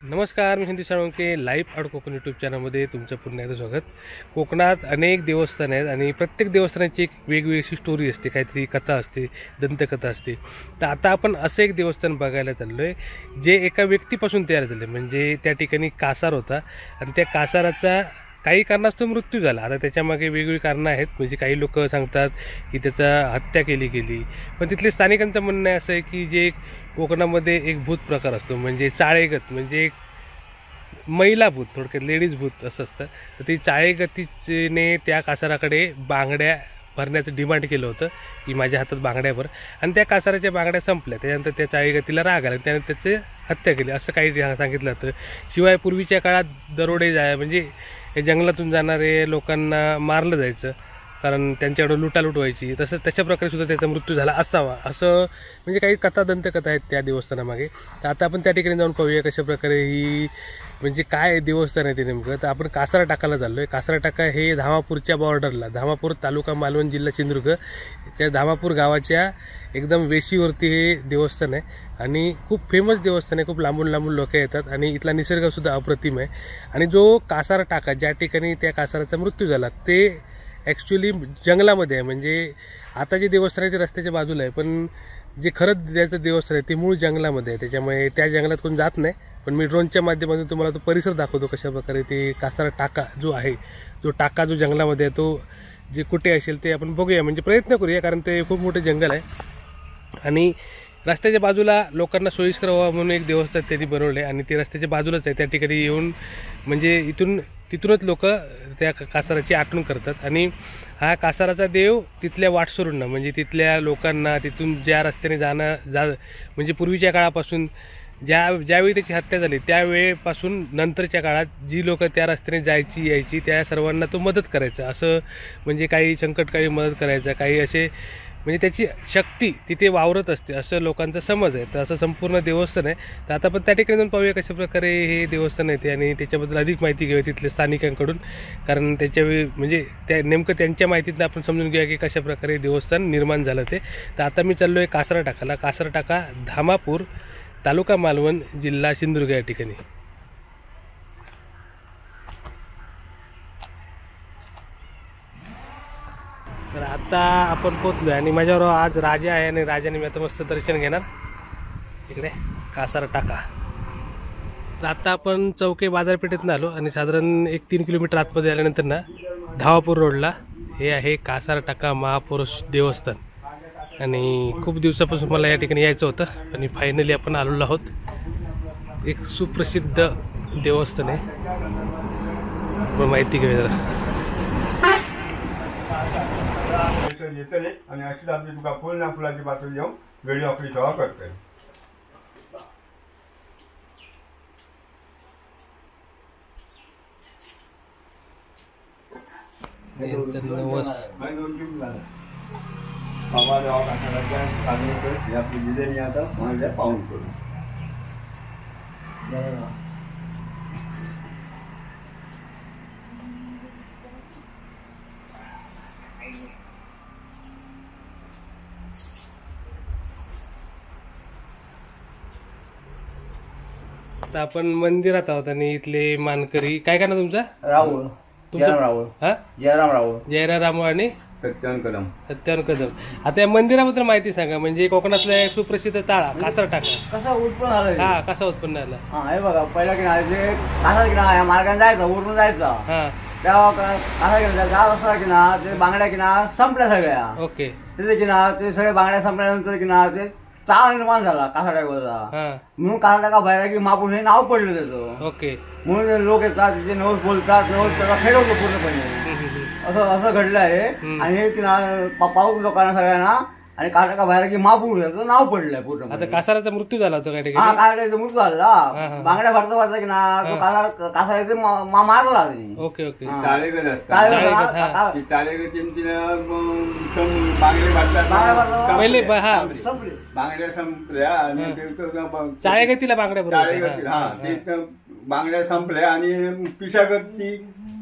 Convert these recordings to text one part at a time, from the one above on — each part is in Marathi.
नमस्कार, मी हिंदी Salunke live out Konkan YouTube चॅनलमध्ये तुमचं पुन्हा एकदा स्वागत। कोकणात अनेक देवस्थान आहेत आणि प्रत्येक देवस्थानाची एक वेगवेगळी स्टोरी असते, काहीतरी कथा असते, दंतकथा असते। तर आता आपण असं एक देवस्थान बघायला चाललो आहे जे एका व्यक्तीपासून तयार झाले। म्हणजे त्या ठिकाणी कासार होता आणि त्या कासाराचा काही कारणास्तव मृत्यू झाला। आता त्याच्यामागे वेगवेगळी कारणं आहेत। म्हणजे काही लोक सांगतात की त्याचा हत्या केली गेली, पण तिथले स्थानिकांचं म्हणणं असं आहे की जे कोकणामध्ये एक भूत प्रकार असतो, म्हणजे चाळेगत, म्हणजे एक महिला भूत, थोडक्यात लेडीज भूत असं असतं। तर ती चाळेगतीने त्या कासाराकडे बांगड्या भरण्याचं डिमांड केलं होतं की माझ्या हातात बांगड्या भर, आणि त्या कासाराच्या बांगड्या संपल्या। त्याच्यानंतर त्या चाळेगतीला राग आला, त्याने त्याची हत्या केली असं काही सांगितलं होतं। शिवाय पूर्वीच्या काळात दरोडे म्हणजे जंगलातून जाणारे लोकांना मारलं जायचं, कारण त्यांच्याकडे लुटालूट व्हायची। तसं त्याच्या प्रकारे सुद्धा त्याचा मृत्यू झाला असावा असं म्हणजे काही कथा दंतकथा आहेत त्या देवस्थानामागे। तर आता आपण त्या ठिकाणी जाऊन पाहूया कशा प्रकारे ही म्हणजे काय देवस्थान आहे ते नेमकं। तर आपण कासारा टाकाला चाललो आहे। कासारा टाका हे धामापूरच्या बॉर्डरला, धामापूर तालुका मालवण जिल्हा सिंधुदुर्ग, त्या धामापूर गावाच्या एकदम वेशीवरती हे देवस्थान आहे आणि खूप फेमस देवस्थान आहे। खूप लांबून लांबून लोक येतात आणि इथला निसर्गसुद्धा अप्रतिम आहे। आणि जो कासारा टाका ज्या ठिकाणी त्या कासाराचा मृत्यू झाला ते ॲक्च्युली जंगलामध्ये आहे। म्हणजे आता जे देवस्थान आहे ते रस्त्याच्या बाजूला आहे, पण जे खरंच ज्याचं देवस्थान आहे ते मूळ जंगलामध्ये आहे। त्याच्यामुळे त्या जंगलात कोण जात नाही, पण मी ड्रोनच्या माध्यमातून तुम्हाला तो परिसर दाखवतो कशा प्रकारे ते कासारा टाका जो आहे, जो टाका जो जंगलामध्ये आहे तो जे कुठे असेल ते आपण बघूया, म्हणजे प्रयत्न करूया, कारण ते खूप मोठं जंगल आहे। आणि रस्त्याच्या बाजूला लोकांना सोयीस्कर व्हावं म्हणून एक देवस्थान त्यांनी बनवलं आहे आणि ते रस्त्याच्या बाजूलाच आहे। त्या ठिकाणी येऊन म्हणजे तिथूनच लोक त्या कासाराची आठवण करतात। आणि हा कासाराचा देव तिथल्या वाटसरूंना, म्हणजे तिथल्या लोकांना तिथून ज्या रस्त्याने म्हणजे पूर्वीच्या काळापासून ज्यावेळी त्याची हत्या झाली त्यावेळेपासून नंतरच्या काळात जी लोक त्या रस्त्याने जायची यायची त्या सर्वांना तो मदत करायचा। असं म्हणजे काही संकटकाळी मदत करायचा, काही असे म्हणजे त्याची शक्ती तिथे वावरत असते असं लोकांचा समज आहे। तर असं संपूर्ण देवस्थान आहे। तर आता आपण त्या ठिकाणी जाऊन पाहूया कशा प्रकारे हे देवस्थान आहे ते, आणि त्याच्याबद्दल अधिक माहिती घेऊया तिथल्या स्थानिकांकडून, कारण म्हणजे त्या नेमकं त्यांच्या माहितीतनं आपण समजून घेऊया की कशा प्रकारे देवस्थान निर्माण झालं ते। तर आता मी चाललो आहे कासारा टाकाला। कासारा टाका धामापूर तालुका मालवण जिल्हा सिंधुदुर्ग या ठिकाणी। तर आता आपण पोहोचलो आणि माझ्याबरोबर आज राजा आहे आणि राजाने मी आता मस्त दर्शन घेणार इकडे कासारा टाका। तर आता आपण चौके बाजारपेठेतून आलो आणि साधारण 1-3 किलोमीटर आतमध्ये आल्यानंतर ना धामापूर रोडला हे आहे कासारा टाका महापुरुष देवस्थान। आणि खूप दिवसापासून मला या ठिकाणी यायचं होतं आणि फायनली आपण आलेलो आहोत। एक सुप्रसिद्ध देवस्थान आहे, माहिती घेऊया जरा। आणि अशीच आपली तुका फुल ना फुलाची पातळी घेऊन व्हिडिओ आपली सेवा करते। आपली डिझाईन आता माझ्या पाहून करू आता आपण मंदिरात आहोत आणि इथले मानकरी काय ना तुमचा राहुल, जयराम राहुल, हा जयराम राहुल, जयराम रामू आणि सत्यान कदम। आता या मंदिराबद्दल माहिती सांगा। म्हणजे कोकणातला एक सुप्रसिद्ध ताळा कासारा टाका कसं उत्पन्न झालं? हा, कसा उत्पन्न झाला? हा, हे बघा, पहिला किनारा जे कासा किनारा या मार्गाने जायचं, उरून जायचं, हा, तेव्हा कासा किनारा जात असता किनारा ते बांगड्या किनारा संपल्या सगळ्या। ओके, तिथे किनारा ते सगळे बांगड्या संपल्यानंतर किनारा ते चाळ निर्माण झाला कासा टाकाचा, हा, म्हणून कासा टाका बैरागी महापुरुष हे नाव पडलं त्याचं। ओके, म्हणून लोक येतात तिथे नवस बोलतात, नवस त्याला फेडवतो पूर्णपणे। असं घडलं आहे आणि हे पाऊस लोकांना सगळ्यांना आणि काटा बाहेर की महापुरुष याचं नाव पडलंय पूर्ण। आता कासाराचा मृत्यू झाला होता काय हा, ठिकाणी? कासाराचा मृत्यू झाला, बांगड्या भरता की ना तो कासाराचे मारला त्यांनी। ओके, ओके, चाळेगत असतात पहिले हा बांगड्या संपल्या आणि चाळेगतीला बांगड्या बांगड्या संपल्या आणि पिशागती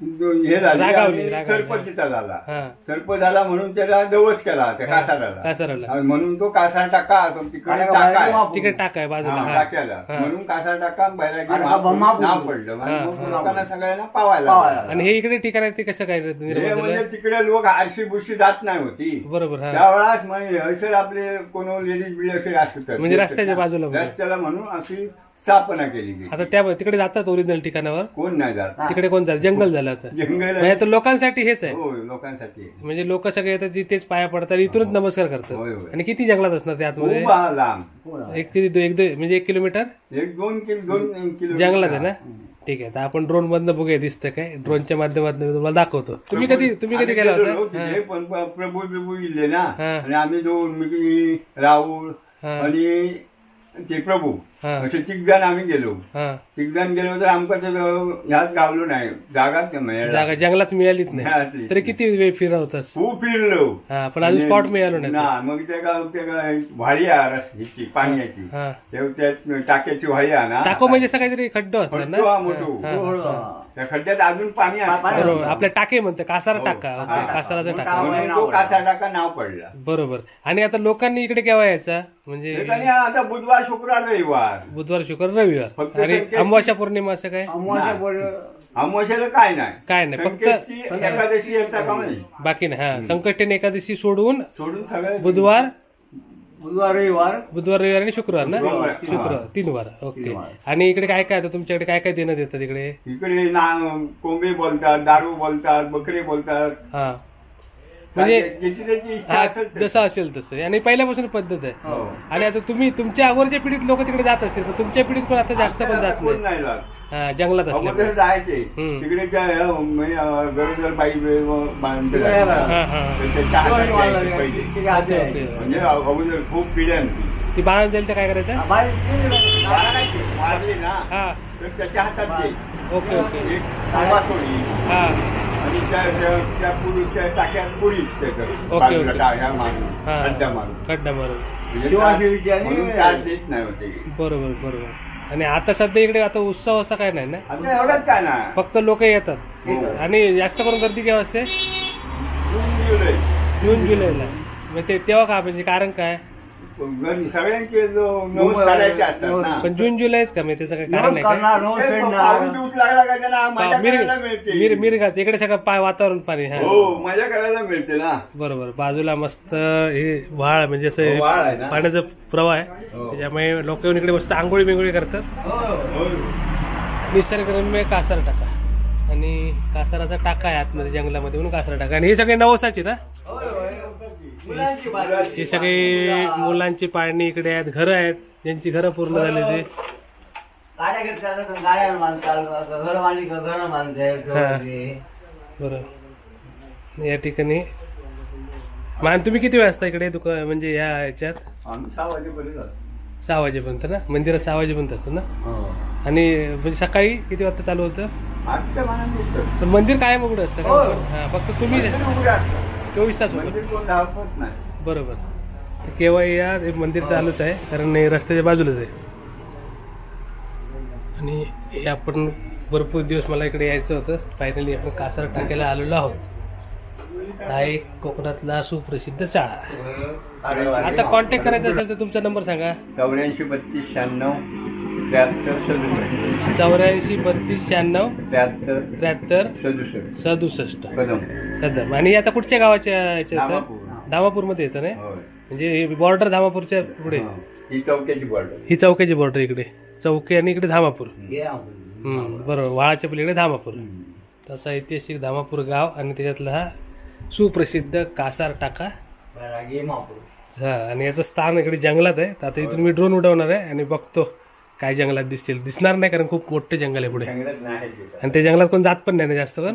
हे झाले रागावली, आणि रागावली. सरपंचीचा झाला. हा. सरपंच झाला म्हणून त्याला दवस केला त्या कासाराला. कासाराला. आणि म्हणून तो कासार टाका असो तिकडे टाका आहे. तिकडे टाकाय बाजूला. हा, हा. टाक्याला म्हणून कासार टाका बैरागी आणि महापूर महापूर. नाव पडलं आणि हा, मग लोकांना सगळ्यांना पावायला लागलं. आणि हे इकडे ठिकाण आहे ते कसं काय हे निर्माण म्हणजे झालं? तिकडे लोक आरशी बुरशी जात नाही होती बरोबर. हा. त्यावेळेस म्हणजे हयसर आपले कोण लेडीज बिडी असे असतात म्हणजे रस्त्याच्या बाजूला म्हणजे. रस्त्याला म्हणून अशी स्थापना केली गेली. आता त्या तिकडे जातात ओरिजिनल ठिकाणावर. कोण नाही जात तिकडे कोण जात? जंगल झालं आता. जंगल म्हणजे आता लोकांसाठी हेच आहे. हो लोकांसाठी म्हणजे लोक सगळे येतात तिथेच पाया पडतात इथूनच नमस्कार करतात. होय, होय. आणि किती जंगलात असणार ते आतमध्ये? खूप लांब एक किती म्हणजे 1 किलोमीटर 2 किलो जंगलात आहे ना. ठीक आहे, तर आपण ड्रोन मधनं बघूया दिसतं काय. ड्रोनच्या माध्यमातून मी तुम्हाला दाखवतो. तुम्ही कधी गेला होता? हे पण प्रभू बिभू इल्ले ना हा. आणि आम्ही दोन मी राहुल हा. आणि ते प्रभू हा. असे 3 जण आम्ही गेलो. हा. 3 जण गेलो तर आमका ते ह्याच गावलो नाही जागाच मिळाला. जागा जंगलात मिळालीच नाही. मिळालीच तरी किती वेळ फिरवतास? खूप फिरलो. हा, पण अजून स्पॉट मिळालो नाही. ना मग ते व्हाळी आहे ह्याची पाण्याची हा. त्या टाक्याची व्हाळी आहे ना. टाको म्हणजे असं काहीतरी खड्डो असणार ना. खड्डो हा मोठो. त्या खड्ड्यात अजून पाणी असतं. बरोबर. आपल्या टाके म्हणते कासारा टाका. ओके, कासाराचा टाका. म्हणून तो कासा टाका नाव पडला. बरोबर. आणि आता लोकांनी इकडे केव्हा यायचा? म्हणजे आणि आता बुधवार शुक्रवार रविवार बुधवार शुक्रवार रविवार. फक्त आणि संकेत- अमावस्या पौर्णिमा असं काय? अमावस्याला काय नाही. काय नाही, फक्त- संकष्टी, एकादशी येता का नाही बाकी नाही. हा, संकष्टी आणि एकादशी सोडून सोडून सगळे बुधवार रविवार रविवार आणि शुक्रवार ना. शुक्रवार. शुक्रवार 3 वार. ओके. 3 वार. आणि इकडे काय काय आता तुमच्याकडे काय काय देण्यात येतात इकडे? इकडे ना कोंबे बोलतात, दारू बोलतात, बकरे बोलतात. हा, म्हणजे ज्याची त्याची इच्छा हा, असेल तशी. जसं असेल तसं. आणि पहिल्यापासून पद्धत आहे. हो. आणि आता तुम्ही तुमच्या अगोदरच्या पिढीत लोक तिकडे जात असतील, तर तुमच्या पिढीत पण आता जास्त पण जात कोण नाही. नाही जात. हा, जंगलात असल्या. अगोदर जायचे हम्म. तिकडे त्या गरोदर बाई बांधते हा, हा. त्याच्या हातात द्यायचे पहिले. ओके. म्हणजे अगोदर खूप पिढ्या ती बाळाला जाईल तर काय करायचं? वाढली ना हा. तर त्याच्या हातात दे. Okay okay. एक तांबा सोडी हा. आणि त्या पुरीच्या टाक्यात पुरी त्याचं ओके, बाजूला ओके. टाळ्या मारून हा. खड्डा मारून खड्डा मारून. म्हणजे शिवाशिवीची त्रास- आणि- म्हणून त्रास देत नाही होते. बरोबर बरोबर. आणि आता सध्या इकडे आता उत्सव असा काय नाही ना. आता एवढंच काय ना फक्त लोक येतात. हो. आणि जास्त करून गर्दी केव्हा असते? जून जुलै जून जुलैला. मग ते तेव्हा का म्हणजे कारण काय? सगळ्यांचे जो नवस काढायचे असतात ना. पण जून जुलैच का? म्हणजे त्याचं काय कारण नवस आहे काय? करणार नवस ते फेडणार पाऊस बिऊस लागला का त्यांना मजा करायला मिळते. मिरगाच इकडे सगळं वातावरण पाणी. हा, हो मजा करायला मिळते ना. बरोबर. बाजूला मस्त हे व्हाळ म्हणजे असं व्हाळ आहे ना. पाण्याचा प्रवाह आहे. हो. त्याच्यामुळे लोक येऊन इकडे मस्त आंघोळी बिंगोळी करतात. हो. निसर्गरम्य कासार टाका. आणि कासाराचा टाका आहे आतमध्ये जंगलामध्ये म्हणून कासार टाका. आणि हे सगळे नवसाचे ना. हे सगळे मुलांची पाळणी इकडे आहेत. घरं आहेत ज्यांची घरं पूर्ण झाली ते. गाड्या घेतल्या गाड्या बांधतात घर बांधली घर बांधते. बरोबर. या ठिकाणी मान तुम्ही किती वाजता इकडे दुकान म्हणजे या ह्याच्यात? आम्ही 6 वाजेपर्यंत जातो. 6 वाजेपर्यंत ना. मंदिरात 6 वाजेपर्यंत असतं ना. आणि म्हणजे सकाळी किती वाजता चालू होतं? 8 ते 12 पण मंदिर कायम उघडं असतं का? हो. हा, फक्त तुम्ही 24 तास होतं. मंदिर कोण धावत नाही. बरोबर. तर केव्हा या हे मंदिर चालूच आहे कारण हे रस्त्याच्या बाजूलाच आहे. आणि हे आपण भरपूर दिवस मला इकडे यायचं होतं. फायनली आपण कासार टाकायला आलेलो आहोत. हा एक कोकणातला सुप्रसिद्ध चाळा. आता कॉन्टॅक्ट करायचा असेल तर तुमचा नंबर सांगा. 84 32 96 73 67 84 32 96 73 73 67 67 कदम. कदम. आणि आता कुठच्या गावाच्या याच्यात? धामापूर. धामापूरमध्ये येतं ना. होय. म्हणजे बॉर्डर धामापूरच्या पुढे. हा. ही चौक्याची बॉर्डर. ही चौक्याची बॉर्डर इकडे. चौकी आणि इकडे धामापूर. बरोबर. वाळाच्या पलीकडे धामापूर. तसा ऐतिहासिक धामापूर गाव आणि त्याच्यातला हा सुप्रसिद्ध कासार टाका. हा, आणि याचं स्थान इकडे जंगलात आहे. तर आता इथून मी ड्रोन उडवणार आहे आणि बघतो काय जंगलात दिसतील. दिसणार नाही कारण खूप मोठे जंगल आहे पुढे. जंगलात नाही ते. आणि ते जंगलात कोण जात पण नाही ना जास्त पण.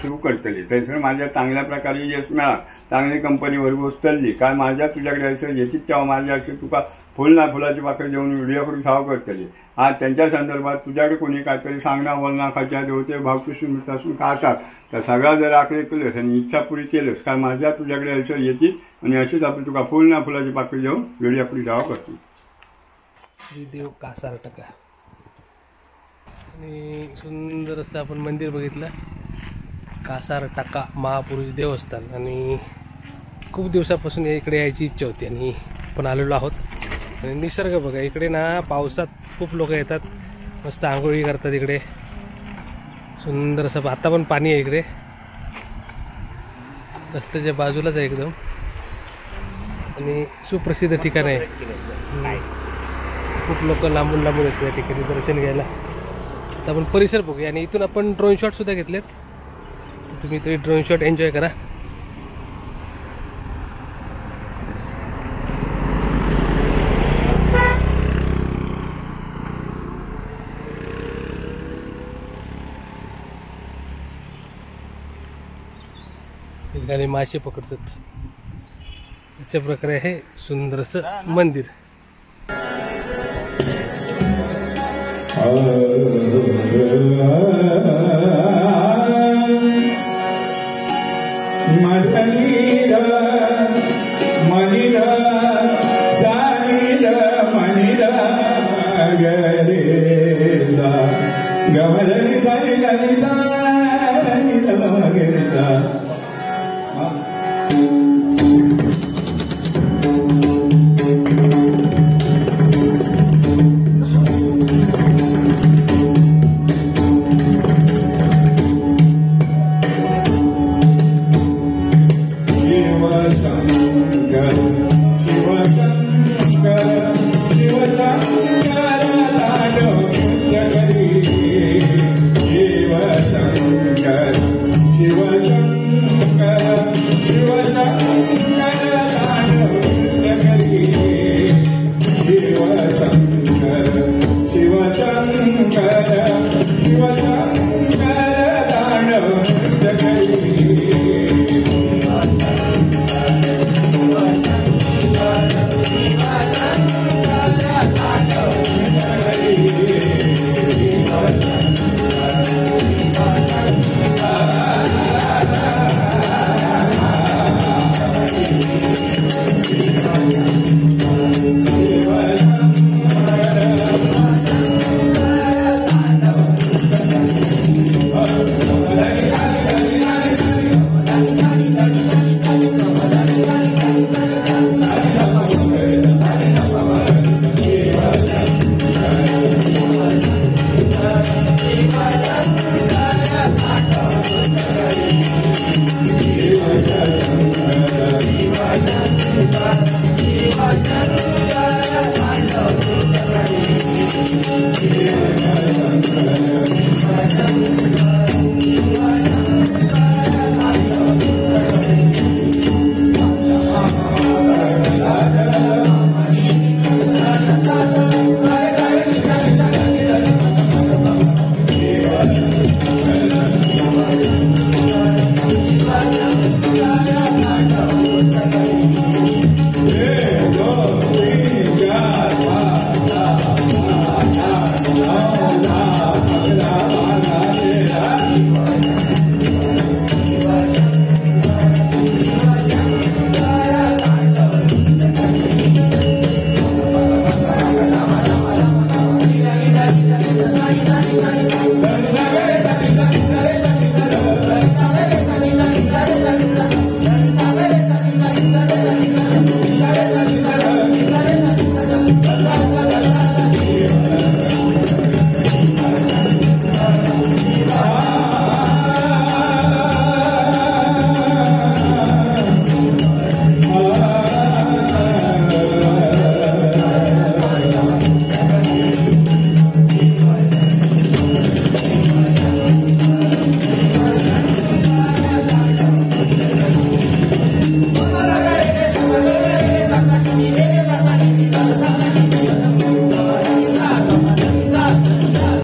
सुरू करतली थंयसर माझ्या चांगल्या प्रकारे यश मेळा. चांगली कंपनी वरगोस चलली काय माझ्या तुझ्याकडे असं येतीच तेव्हा माझ्या अशी तुका फुल ना फुलाची पाकळी जेवण व्हिडिओ करून साव करतली. आज त्यांच्या संदर्भात तुझ्याकडे कोणी काहीतरी सांगणार बोलणार खाच्या देवते भावकृष्ण मिळतासून काढतात तर सगळा जर आकडे केलंस आणि इच्छा पुरी केलंस काय माझ्या तुझ्याकडे असं येतील आणि अशीच आपण तुका फुल ना फुलाची पाकळी जेवून व्हिडिओ करून साव करतो. श्रीदेव कासार टाका. आणि सुंदर असं आपण मंदिर बघितलं, कासार टाका महापुरुष देवस्थान. आणि खूप दिवसापासून इकडे यायची इच्छा होती आणि आपण आलेलो आहोत. आणि निसर्ग बघा इकडे ना, पावसात खूप लोक येतात, मस्त आंघोळी करतात इकडे. सुंदर असं आता पण पाणी आहे इकडे, रस्त्याच्या बाजूलाच आहे एकदम. आणि सुप्रसिद्ध ठिकाण आहे, खूप लोक लांबून लांबून येतात या ठिकाणी दर्शन घ्यायला. आता आपण परिसर बघूया आणि इथून आपण ड्रोन शॉट सुद्धा घेतलेत, तर तुम्ही तरी ड्रोन शॉट एन्जॉय करा. ठिकाणी मासे पकडतात, अशा प्रकारे आहे सुंदर असं मंदिर.